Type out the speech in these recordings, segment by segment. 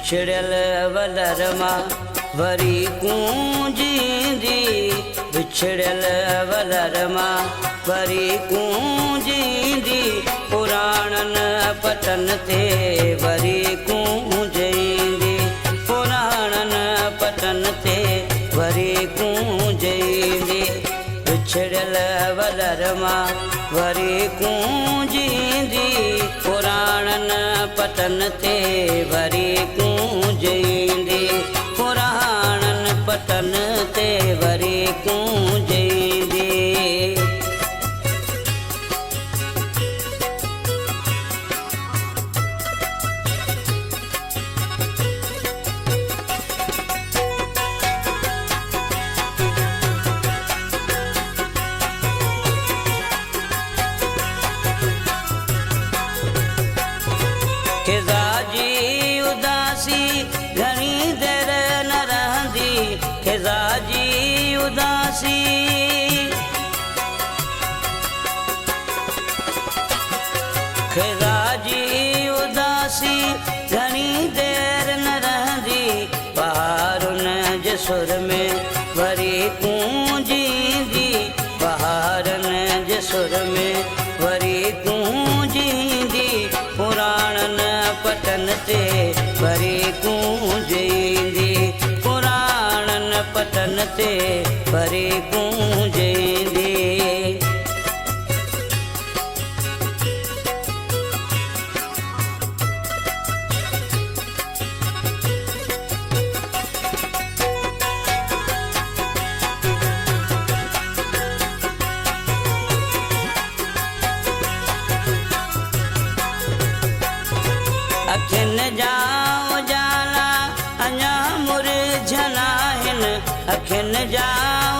बिछड़ियल वलर मां वरी गूंजींदी, बिछड़ियल वलर मां वरी गूंजींदी, पुराणनि पटनि ते वरी गूंजींदी, पुराणनि पटनि ते वरी गूंजींदी। बिछड़ियल वलर मां वरी गूंजींदी, पुराणनि पटनि ते वरी गूंजींदी, पुराणनि पटनि ते वरी गूंजींदी। खिज़ा जी उदासी घणी देर न रहंदी, खिज़ा जी उदासी, खिज़ा जी उदासी घणी देर न रहंदी, बहारुनि जे सुर में वरी गूंजींदी, बहारुनि जे सुर में वरी गूंजींदी, पुराणनि पटनि ते वरी गूंजींदी, पुराणनि पटनि ते वरी गूंजींदी। अखियुनि जा उजाला अञा मुरझना आहिनि, अखियुनि जा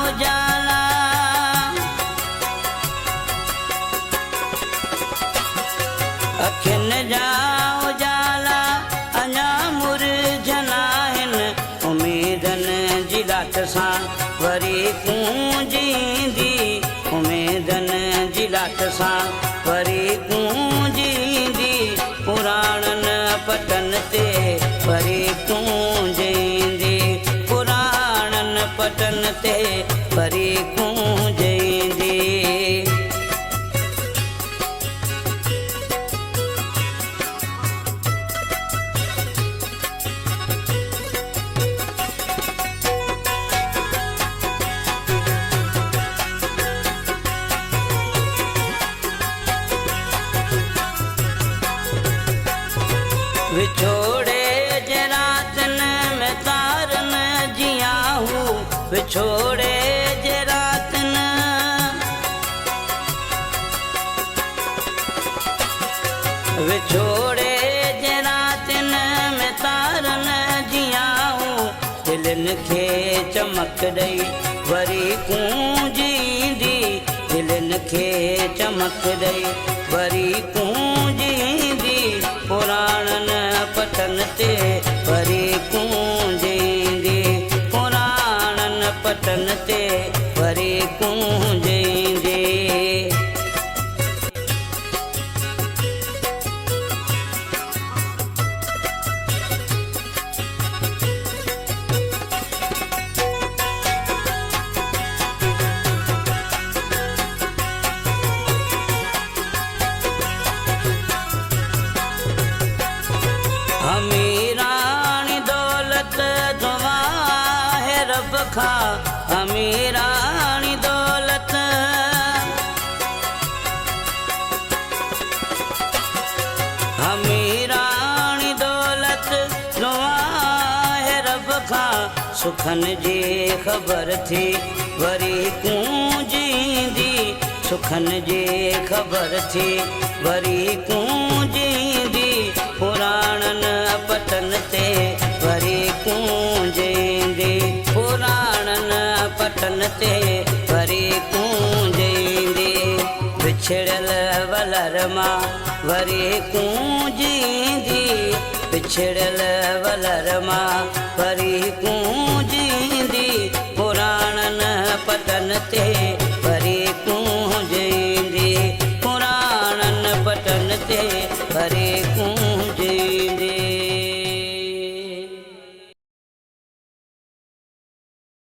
उजाला, अखियुनि जा उजाला अञा मुरझना आहिनि, उमेदनि जी लाट सां वरी गूंजींदी, उमेदनि जी लाट सां वरी गूंजींदी, पुराणनि पटनि ते वरी गूंजींदी, पुराणनि पटनि ते वरी गूंजींदी। विछोड़े जे रातनि में तारनि जियां हू, विछोड़े जे रातनि, विछोड़े जे रातनि में तारनि जियां हू, दिलनि खे चमक ॾेई वरी गूंजींदी, दिलनि खे चमक ॾेई वरी गूंजींदी, पुराणनि पटनि ते वरी गूंजींदी, पुराणनि पटनि ते वरी गूंजींदी। अमीरानी दौलत दुआ है रब खां, अमीरानी दौलत, अमीरानी दौलत दुआ है रब खां, सुखनि जी ख़बर थी वरी गूंजींदी, सुखनि जी ख़बर थी वरी गूंजींदी, पुराणनि पटनि ते वरी गूंजींदी, पुराणनि पटनि ते वरी गूंजींदी। बिछड़ियल वलर मां वरी गूंजींदी, बिछड़ियल वलर मां वरी गूंजींदी।